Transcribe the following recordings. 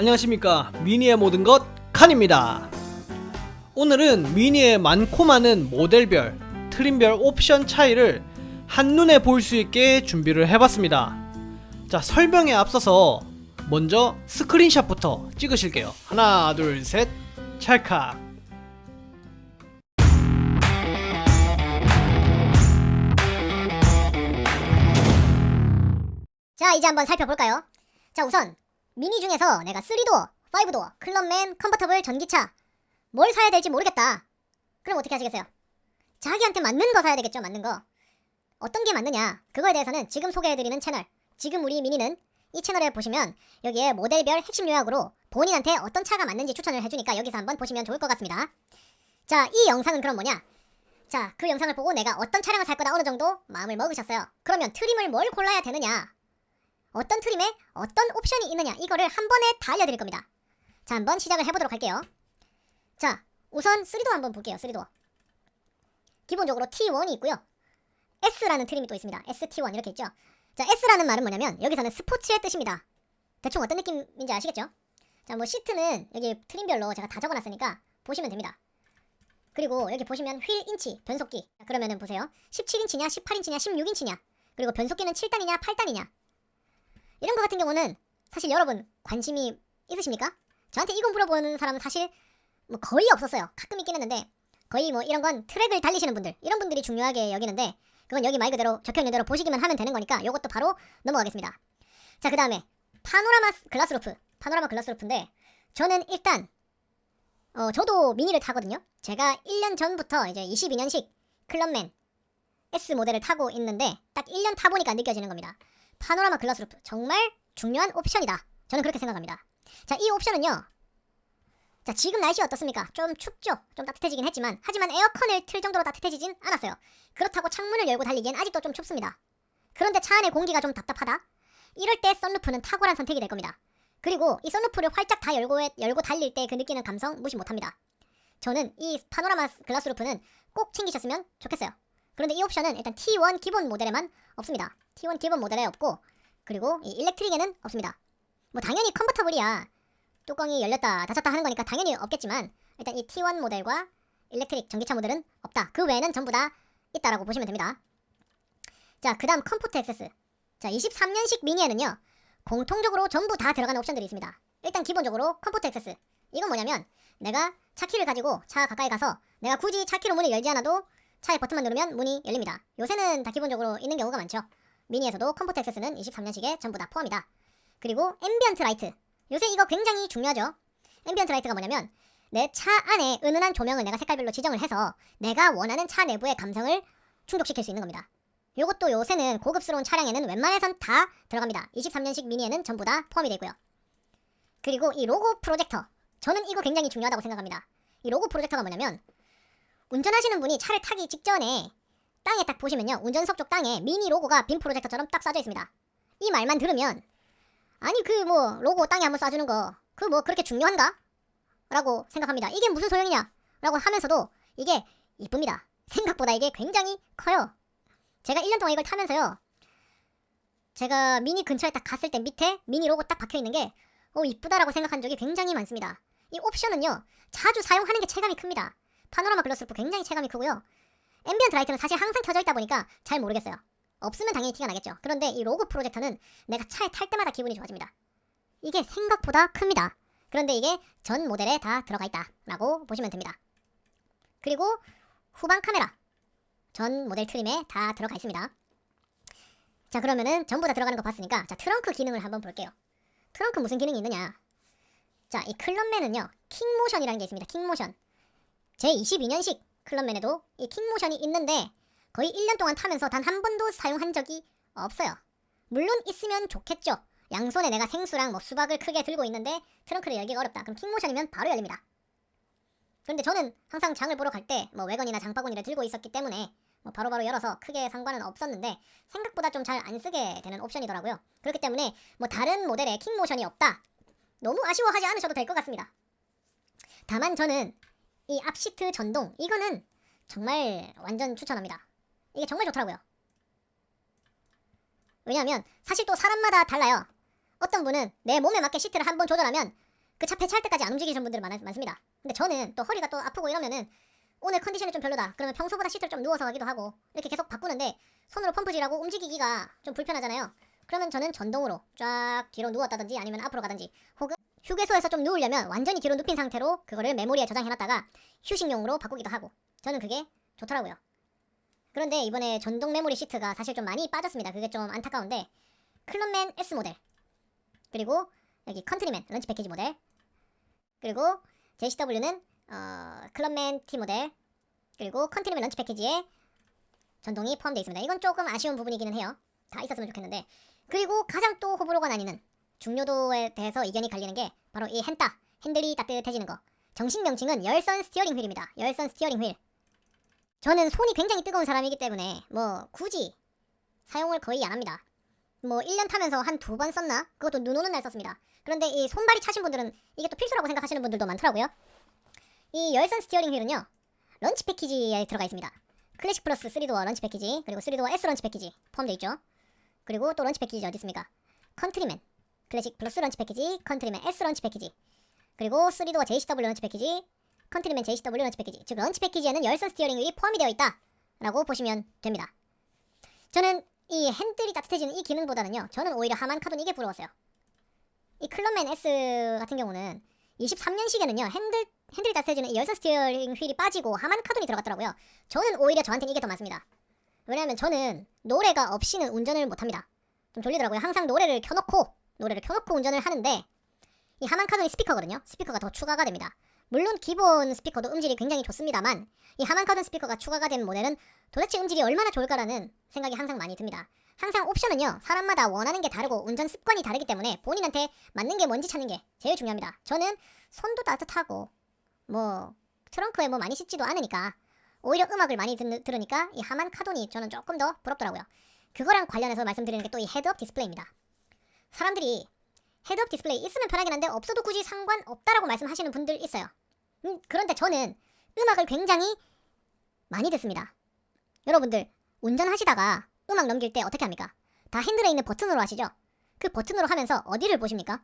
안녕하십니까, 미니의 모든 것 칸입니다. 오늘은 미니의 많고 많은 모델별, 트림별 옵션 차이를 한눈에 볼 수 있게 준비를 해봤습니다. 자, 설명에 앞서서 먼저 스크린샷부터 찍으실게요. 하나 둘 셋, 찰칵. 자, 이제 한번 살펴볼까요? 자, 우선 미니 중에서 내가 3도어, 5도어, 클럽맨, 컨버터블, 전기차 뭘 사야 될지 모르겠다. 그럼 어떻게 하시겠어요? 자기한테 맞는 거 사야 되겠죠. 맞는 거. 어떤 게 맞느냐, 그거에 대해서는 지금 소개해드리는 채널, 지금 우리 미니는 이 채널에 보시면 여기에 모델별 핵심 요약으로 본인한테 어떤 차가 맞는지 추천을 해주니까 여기서 한번 보시면 좋을 것 같습니다. 자, 이 영상은 그럼 뭐냐? 자, 그 영상을 보고 내가 어떤 차량을 살 거다 어느 정도 마음을 먹으셨어요. 그러면 트림을 뭘 골라야 되느냐, 어떤 트림에 어떤 옵션이 있느냐, 이거를 한 번에 다 알려드릴 겁니다. 자, 한번 시작을 해보도록 할게요. 자, 우선 3도어 한번 볼게요. 3도어 기본적으로 T1이 있고요. S라는 트림이 또 있습니다. ST1 이렇게 있죠. 자, S라는 말은 뭐냐면 여기서는 스포츠의 뜻입니다. 대충 어떤 느낌인지 아시겠죠? 자, 뭐 시트는 여기 트림별로 제가 다 적어놨으니까 보시면 됩니다. 그리고 여기 보시면 휠 인치, 변속기. 자, 그러면은 보세요. 17인치냐, 18인치냐, 16인치냐, 그리고 변속기는 7단이냐, 8단이냐. 이런 거 같은 경우는 사실 여러분 관심이 있으십니까? 저한테 이거 물어보는 사람은 사실 뭐 거의 없었어요. 가끔 있긴 했는데 거의 뭐 이런 건 트랙을 달리시는 분들, 이런 분들이 중요하게 여기는데 그건 여기 말 그대로 적혀있는 대로 보시기만 하면 되는 거니까 요것도 바로 넘어가겠습니다. 자, 그 다음에 파노라마 글라스루프. 파노라마 글라스루프인데 저는 일단 저도 미니를 타거든요. 제가 1년 전부터 이제 22년식 클럽맨 S 모델을 타고 있는데 딱 1년 타보니까 느껴지는 겁니다. 파노라마 글라스루프 정말 중요한 옵션이다. 저는 그렇게 생각합니다. 자, 이 옵션은요, 자, 지금 날씨 어떻습니까? 좀 춥죠? 좀 따뜻해지긴 했지만 하지만 에어컨을 틀 정도로 따뜻해지진 않았어요. 그렇다고 창문을 열고 달리기엔 아직도 좀 춥습니다. 그런데 차 안의 공기가 좀 답답하다? 이럴 때 썬루프는 탁월한 선택이 될 겁니다. 그리고 이 썬루프를 활짝 다 열고 달릴 때 그 느끼는 감성 무시 못합니다. 저는 이 파노라마 글라스루프는 꼭 챙기셨으면 좋겠어요. 그런데 이 옵션은 일단 T1 기본 모델에만 없습니다. T1 기본 모델에 없고, 그리고 이 일렉트릭에는 없습니다. 뭐 당연히 컨버터블이야, 뚜껑이 열렸다 닫혔다 하는 거니까 당연히 없겠지만 일단 이 T1 모델과 일렉트릭 전기차 모델은 없다. 그 외에는 전부 다 있다라고 보시면 됩니다. 자, 그 다음 컴포트 액세스. 자, 23년식 미니에는요 공통적으로 전부 다 들어가는 옵션들이 있습니다. 일단 기본적으로 컴포트 액세스. 이건 뭐냐면 내가 차키를 가지고 차 가까이 가서 내가 굳이 차키로 문을 열지 않아도 차의 버튼만 누르면 문이 열립니다. 요새는 다 기본적으로 있는 경우가 많죠. 미니에서도 컴포트 액세스는 23년식에 전부 다 포함이다. 그리고 앰비언트 라이트. 요새 이거 굉장히 중요하죠. 앰비언트 라이트가 뭐냐면 내 차 안에 은은한 조명을 내가 색깔별로 지정을 해서 내가 원하는 차 내부의 감성을 충족시킬 수 있는 겁니다. 요것도 요새는 고급스러운 차량에는 웬만해선 다 들어갑니다. 23년식 미니에는 전부 다 포함이 되어 있고요. 그리고 이 로고 프로젝터. 저는 이거 굉장히 중요하다고 생각합니다. 이 로고 프로젝터가 뭐냐면 운전하시는 분이 차를 타기 직전에 땅에 딱 보시면요, 운전석 쪽 땅에 미니 로고가 빔 프로젝터처럼 딱 쏴져 있습니다. 이 말만 들으면 아니 그 뭐 로고 땅에 한번 쏴주는 거 그 뭐 그렇게 중요한가? 라고 생각합니다. 이게 무슨 소용이냐? 라고 하면서도 이게 이쁩니다. 생각보다 이게 굉장히 커요. 제가 1년 동안 이걸 타면서요, 제가 미니 근처에 딱 갔을 때 밑에 미니 로고 딱 박혀있는 게 이쁘다라고 생각한 적이 굉장히 많습니다. 이 옵션은요 자주 사용하는 게 체감이 큽니다. 파노라마 글라스루프 굉장히 체감이 크고요. 앰비언트 라이트는 사실 항상 켜져 있다 보니까 잘 모르겠어요. 없으면 당연히 티가 나겠죠. 그런데 이 로고 프로젝터는 내가 차에 탈 때마다 기분이 좋아집니다. 이게 생각보다 큽니다. 그런데 이게 전 모델에 다 들어가 있다 라고 보시면 됩니다. 그리고 후방 카메라 전 모델 트림에 다 들어가 있습니다. 자, 그러면은 전부 다 들어가는 거 봤으니까 자, 트렁크 기능을 한번 볼게요. 트렁크 무슨 기능이 있느냐. 자, 이 클럽맨은요 킥모션이라는 게 있습니다. 킥모션. 제 22년식 클럽맨에도 이 킥모션이 있는데 거의 1년 동안 타면서 단 한 번도 사용한 적이 없어요. 물론 있으면 좋겠죠. 양손에 내가 생수랑 뭐 수박을 크게 들고 있는데 트렁크를 열기가 어렵다. 그럼 킥모션이면 바로 열립니다. 그런데 저는 항상 장을 보러 갈 때 뭐 외건이나 장바구니를 들고 있었기 때문에 뭐 바로바로 열어서 크게 상관은 없었는데 생각보다 좀 잘 안 쓰게 되는 옵션이더라고요. 그렇기 때문에 뭐 다른 모델에 킥모션이 없다, 너무 아쉬워하지 않으셔도 될 것 같습니다. 다만 저는 이 앞시트 전동, 이거는 정말 완전 추천합니다. 이게 정말 좋더라고요. 왜냐하면 사실 또 사람마다 달라요. 어떤 분은 내 몸에 맞게 시트를 한번 조절하면 그 차 폐차할 때까지 안 움직이시는 분들이 많습니다. 근데 저는 또 허리가 또 아프고 이러면은 오늘 컨디션이 좀 별로다. 그러면 평소보다 시트를 좀 누워서 가기도 하고 이렇게 계속 바꾸는데 손으로 펌프질하고 움직이기가 좀 불편하잖아요. 그러면 저는 전동으로 쫙 뒤로 누웠다든지 아니면 앞으로 가든지 혹은 휴게소에서 좀 누우려면 완전히 뒤로 눕힌 상태로 그거를 메모리에 저장해놨다가 휴식용으로 바꾸기도 하고 저는 그게 좋더라고요. 그런데 이번에 전동 메모리 시트가 사실 좀 많이 빠졌습니다. 그게 좀 안타까운데 클럽맨 S 모델 그리고 여기 컨트리맨 런치 패키지 모델 그리고 JCW는 클럽맨 T 모델 그리고 컨트리맨 런치 패키지에 전동이 포함되어 있습니다. 이건 조금 아쉬운 부분이기는 해요. 다 있었으면 좋겠는데 그리고 가장 또 호불호가 나뉘는 중요도에 대해서 의견이 갈리는 게 바로 이 핸들이 따뜻해지는 거. 정식 명칭은 열선 스티어링 휠입니다. 열선 스티어링 휠. 저는 손이 굉장히 뜨거운 사람이기 때문에 뭐 굳이 사용을 거의 안 합니다. 뭐 1년 타면서 한 2번 썼나? 그것도 눈 오는 날 썼습니다. 그런데 이 손발이 차신 분들은 이게 또 필수라고 생각하시는 분들도 많더라고요. 이 열선 스티어링 휠은요. 런치 패키지에 들어가 있습니다. 클래식 플러스 3도어 런치 패키지 그리고 3도어 S 런치 패키지 포함되어 있죠. 그리고 또 런치 패키지 어디 있습니까? 컨트리맨 클래식 플러스 런치 패키지 컨트리맨 S 런치 패키지 그리고 3도어 JCW 런치 패키지 컨트리맨 JCW 런치 패키지 즉 런치 패키지에는 열선 스티어링 휠이 포함이 되어 있다 라고 보시면 됩니다. 저는 이 핸들이 따뜻해지는 이 기능보다는요 저는 오히려 하만 카돈 이게 부러웠어요. 이 클럽맨 S 같은 경우는 23년식에는요 핸들이 따뜻해지는 이 열선 스티어링 휠이 빠지고 하만 카돈이 들어갔더라고요. 저는 오히려 저한테는 이게 더 맞습니다. 왜냐하면 저는 노래가 없이는 운전을 못합니다. 좀 졸리더라고요. 항상 노래를 켜놓고 운전을 하는데 이 하만 카돈이 스피커거든요. 스피커가 더 추가가 됩니다. 물론 기본 스피커도 음질이 굉장히 좋습니다만 이 하만 카돈 스피커가 추가가 된 모델은 도대체 음질이 얼마나 좋을까라는 생각이 항상 많이 듭니다. 항상 옵션은요 사람마다 원하는 게 다르고 운전 습관이 다르기 때문에 본인한테 맞는 게 뭔지 찾는 게 제일 중요합니다. 저는 손도 따뜻하고 뭐 트렁크에 뭐 많이 싣지도 않으니까 오히려 음악을 많이 들으니까 이 하만 카돈이 저는 조금 더 부럽더라고요. 그거랑 관련해서 말씀드리는 게 또 이 헤드업 디스플레이입니다. 사람들이 헤드업 디스플레이 있으면 편하긴 한데 없어도 굳이 상관없다라고 말씀하시는 분들 있어요. 그런데 저는 음악을 굉장히 많이 듣습니다. 여러분들 운전하시다가 음악 넘길 때 어떻게 합니까? 다 핸들에 있는 버튼으로 하시죠? 그 버튼으로 하면서 어디를 보십니까?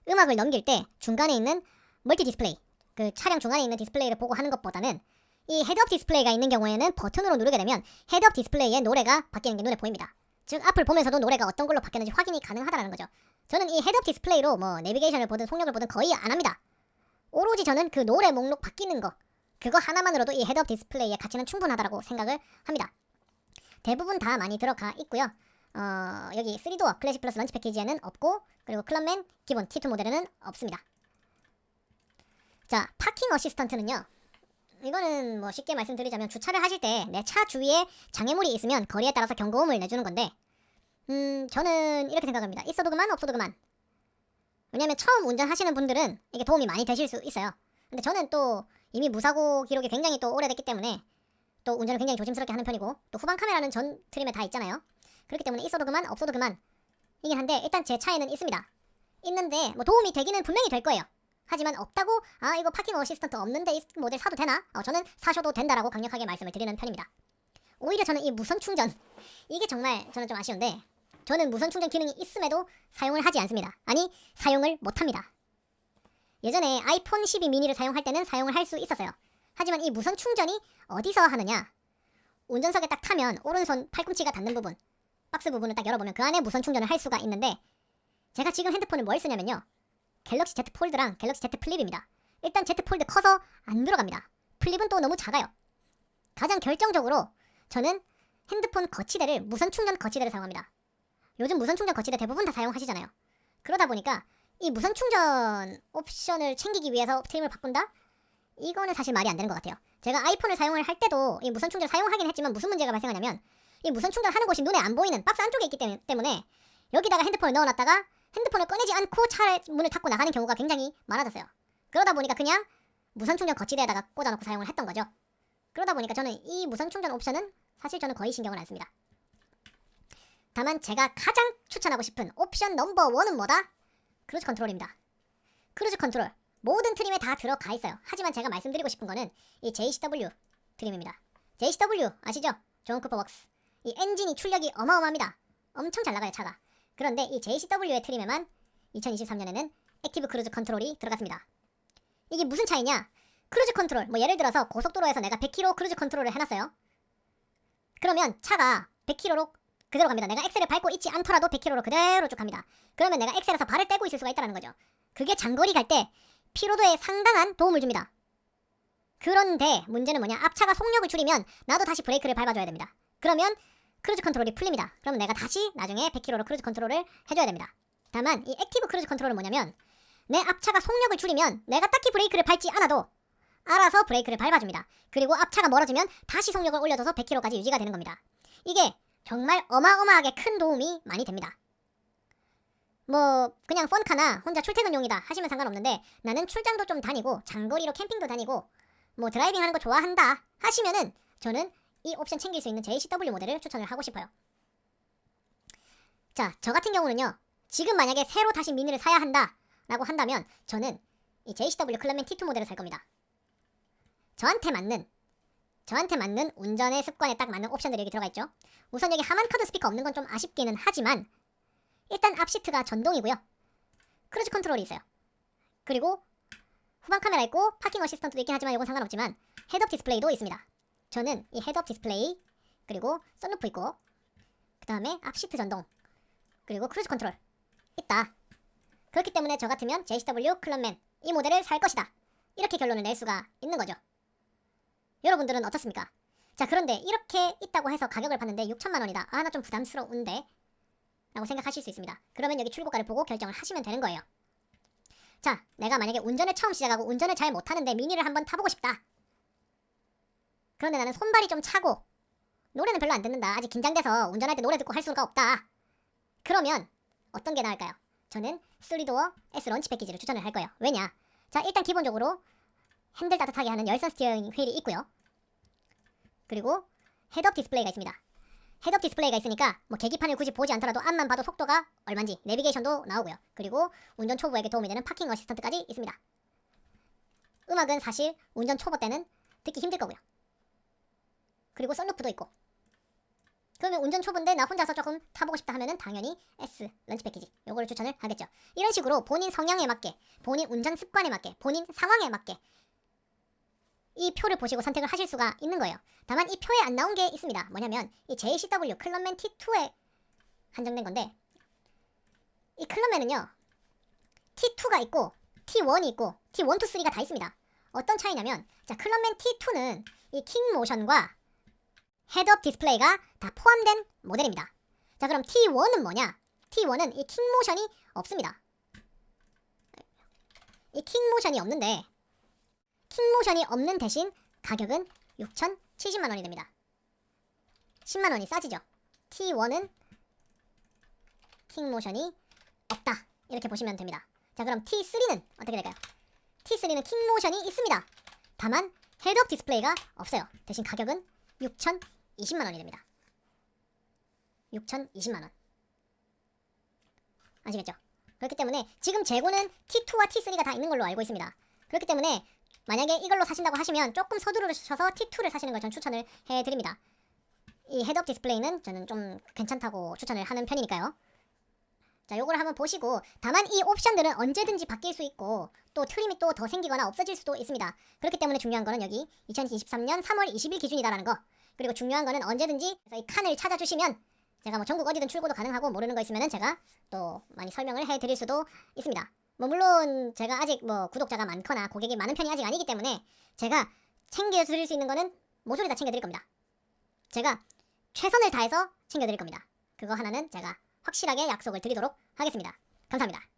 음악을 넘길 때 중간에 있는 멀티 디스플레이 그 차량 중간에 있는 디스플레이를 보고 하는 것보다는 이 헤드업 디스플레이가 있는 경우에는 버튼으로 누르게 되면 헤드업 디스플레이에 노래가 바뀌는 게 눈에 보입니다. 즉 앞을 보면서도 노래가 어떤 걸로 바뀌었는지 확인이 가능하다는 거죠. 저는 이 헤드업 디스플레이로 뭐 내비게이션을 보든 속력을 보든 거의 안 합니다. 오로지 저는 그 노래 목록 바뀌는 거 그거 하나만으로도 이 헤드업 디스플레이의 가치는 충분하다고 생각을 합니다. 대부분 다 많이 들어가 있고요. 여기 3도어 클래식 플러스 런치 패키지에는 없고 그리고 클럽맨 기본 T2 모델에는 없습니다. 자, 파킹 어시스턴트는요. 이거는 뭐 쉽게 말씀드리자면 주차를 하실 때 내 차 주위에 장애물이 있으면 거리에 따라서 경고음을 내주는 건데 저는 이렇게 생각합니다. 있어도 그만 없어도 그만. 왜냐면 처음 운전하시는 분들은 이게 도움이 많이 되실 수 있어요. 근데 저는 또 이미 무사고 기록이 굉장히 또 오래됐기 때문에 또 운전을 굉장히 조심스럽게 하는 편이고 또 후방 카메라는 전 트림에 다 있잖아요. 그렇기 때문에 있어도 그만 없어도 그만 이긴 한데 일단 제 차에는 있습니다. 있는데 뭐 도움이 되기는 분명히 될 거예요. 하지만 없다고 이거 파킹 어시스턴트 없는데 이 모델 사도 되나? 저는 사셔도 된다라고 강력하게 말씀을 드리는 편입니다. 오히려 저는 이 무선 충전 이게 정말 저는 좀 아쉬운데 저는 무선 충전 기능이 있음에도 사용을 하지 않습니다. 아니 사용을 못합니다. 예전에 아이폰 12 미니를 사용할 때는 사용을 할 수 있었어요. 하지만 이 무선 충전이 어디서 하느냐? 운전석에 딱 타면 오른손 팔꿈치가 닿는 부분 박스 부분을 딱 열어보면 그 안에 무선 충전을 할 수가 있는데 제가 지금 핸드폰을 뭘 쓰냐면요. 갤럭시 Z 폴드랑 갤럭시 Z 플립입니다. 일단 Z 폴드 커서 안 들어갑니다. 플립은 또 너무 작아요. 가장 결정적으로 저는 핸드폰 거치대를 무선 충전 거치대를 사용합니다. 요즘 무선 충전 거치대 대부분 다 사용하시잖아요. 그러다 보니까 이 무선 충전 옵션을 챙기기 위해서 트림을 바꾼다? 이거는 사실 말이 안 되는 것 같아요. 제가 아이폰을 사용을 할 때도 이 무선 충전을 사용하긴 했지만 무슨 문제가 발생하냐면 이 무선 충전하는 곳이 눈에 안 보이는 박스 안쪽에 있기 때문에 여기다가 핸드폰을 넣어놨다가 핸드폰을 꺼내지 않고 차 문을 닫고 나가는 경우가 굉장히 많아졌어요. 그러다 보니까 그냥 무선 충전 거치대에다가 꽂아놓고 사용을 했던 거죠. 그러다 보니까 저는 이 무선 충전 옵션은 사실 저는 거의 신경을 안 씁니다. 다만 제가 가장 추천하고 싶은 옵션 넘버 1은 뭐다? 크루즈 컨트롤입니다. 크루즈 컨트롤 모든 트림에 다 들어가 있어요. 하지만 제가 말씀드리고 싶은 거는 이 JCW 트림입니다. JCW 아시죠? 존 쿠퍼 웍스. 이 엔진이 출력이 어마어마합니다. 엄청 잘 나가요 차가. 그런데 이 JCW의 트림에만 2023년에는 액티브 크루즈 컨트롤이 들어갔습니다. 이게 무슨 차이냐? 크루즈 컨트롤, 뭐 예를 들어서 고속도로에서 내가 100km 크루즈 컨트롤을 해놨어요. 그러면 차가 100km로 그대로 갑니다. 내가 엑셀을 밟고 있지 않더라도 100km로 그대로 쭉 갑니다. 그러면 내가 엑셀에서 발을 떼고 있을 수가 있다는 거죠. 그게 장거리 갈 때 피로도에 상당한 도움을 줍니다. 그런데 문제는 뭐냐? 앞차가 속력을 줄이면 나도 다시 브레이크를 밟아줘야 됩니다. 그러면 크루즈 컨트롤이 풀립니다. 그럼 내가 다시 나중에 100km로 크루즈 컨트롤을 해줘야 됩니다. 다만 이 액티브 크루즈 컨트롤은 뭐냐면 내 앞차가 속력을 줄이면 내가 딱히 브레이크를 밟지 않아도 알아서 브레이크를 밟아줍니다. 그리고 앞차가 멀어지면 다시 속력을 올려줘서 100km까지 유지가 되는 겁니다. 이게 정말 어마어마하게 큰 도움이 많이 됩니다. 뭐 그냥 펀카나 혼자 출퇴근용이다 하시면 상관없는데 나는 출장도 좀 다니고 장거리로 캠핑도 다니고 뭐 드라이빙 하는 거 좋아한다 하시면은 저는 이 옵션 챙길 수 있는 JCW 모델을 추천을 하고 싶어요. 자, 저 같은 경우는요. 지금 만약에 새로 다시 미니를 사야 한다 라고 한다면 저는 이 JCW 클럽맨 T2 모델을 살 겁니다. 저한테 맞는 운전의 습관에 딱 맞는 옵션들이 여기 들어가 있죠. 우선 여기 하만카드 스피커 없는 건 좀 아쉽기는 하지만 일단 앞시트가 전동이고요. 크루즈 컨트롤이 있어요. 그리고 후방 카메라 있고 파킹 어시스턴트도 있긴 하지만 이건 상관없지만 헤드업 디스플레이도 있습니다. 저는 이 헤드업 디스플레이 그리고 썬루프 있고 그 다음에 앞시트 전동 그리고 크루즈 컨트롤 있다. 그렇기 때문에 저 같으면 JCW 클럽맨 이 모델을 살 것이다. 이렇게 결론을 낼 수가 있는 거죠. 여러분들은 어떻습니까? 자, 그런데 이렇게 있다고 해서 가격을 봤는데 6천만 원이다. 아, 나 좀 부담스러운데 라고 생각하실 수 있습니다. 그러면 여기 출고가를 보고 결정을 하시면 되는 거예요. 자, 내가 만약에 운전을 처음 시작하고 운전을 잘 못하는데 미니를 한번 타보고 싶다. 그런데 나는 손발이 좀 차고 노래는 별로 안 듣는다. 아직 긴장돼서 운전할 때 노래 듣고 할 수가 없다. 그러면 어떤 게 나을까요? 저는 3도어 S 런치 패키지를 추천을 할 거예요. 왜냐? 자, 일단 기본적으로 핸들 따뜻하게 하는 열선 스티어링 휠이 있고요. 그리고 헤드업 디스플레이가 있습니다. 헤드업 디스플레이가 있으니까 뭐 계기판을 굳이 보지 않더라도 앞만 봐도 속도가 얼마인지 내비게이션도 나오고요. 그리고 운전 초보에게 도움이 되는 파킹 어시스턴트까지 있습니다. 음악은 사실 운전 초보 때는 듣기 힘들 거고요. 그리고 썬루프도 있고. 그러면 운전 초보인데 나 혼자서 조금 타보고 싶다 하면은 당연히 S 런치 패키지 요거를 추천을 하겠죠. 이런 식으로 본인 성향에 맞게, 본인 운전 습관에 맞게, 본인 상황에 맞게 이 표를 보시고 선택을 하실 수가 있는 거예요. 다만 이 표에 안 나온 게 있습니다. 뭐냐면 이 JCW 클럽맨 T2에 한정된 건데 이 클럽맨은요 T2가 있고 T1이 있고 T1, 2, 3가 다 있습니다. 어떤 차이냐면 자, 클럽맨 T2는 이 킥모션과 헤드업 디스플레이가 다 포함된 모델입니다. 자, 그럼 T1은 뭐냐? T1은 이 킥모션이 없습니다. 이 킥모션이 없는데 킥모션이 없는 대신 가격은 6,070만 원이 됩니다. 10만 원이 싸지죠. T1은 킥모션이 없다. 이렇게 보시면 됩니다. 자, 그럼 T3는 어떻게 될까요? T3는 킥모션이 있습니다. 다만 헤드업 디스플레이가 없어요. 대신 가격은 6,020만 원이 됩니다. 6,020만 원. 아시겠죠? 그렇기 때문에 지금 재고는 T2와 T3가 다 있는 걸로 알고 있습니다. 그렇기 때문에 만약에 이걸로 사신다고 하시면 조금 서두르셔서 T2를 사시는 걸 전 추천을 해드립니다. 이 헤드업 디스플레이는 저는 좀 괜찮다고 추천을 하는 편이니까요. 자, 요걸 한번 보시고 다만 이 옵션들은 언제든지 바뀔 수 있고 또 트림이 또 더 생기거나 없어질 수도 있습니다. 그렇기 때문에 중요한 거는 여기 2023년 3월 20일 기준이다라는 거. 그리고 중요한 거는 언제든지 이 칸을 찾아주시면 제가 뭐 전국 어디든 출고도 가능하고 모르는 거 있으면은 제가 또 많이 설명을 해드릴 수도 있습니다. 뭐 물론 제가 아직 뭐 구독자가 많거나 고객이 많은 편이 아직 아니기 때문에 제가 챙겨드릴 수 있는 거는 모조리 다 챙겨드릴 겁니다. 제가 최선을 다해서 챙겨드릴 겁니다. 그거 하나는 제가 확실하게 약속을 드리도록 하겠습니다. 감사합니다.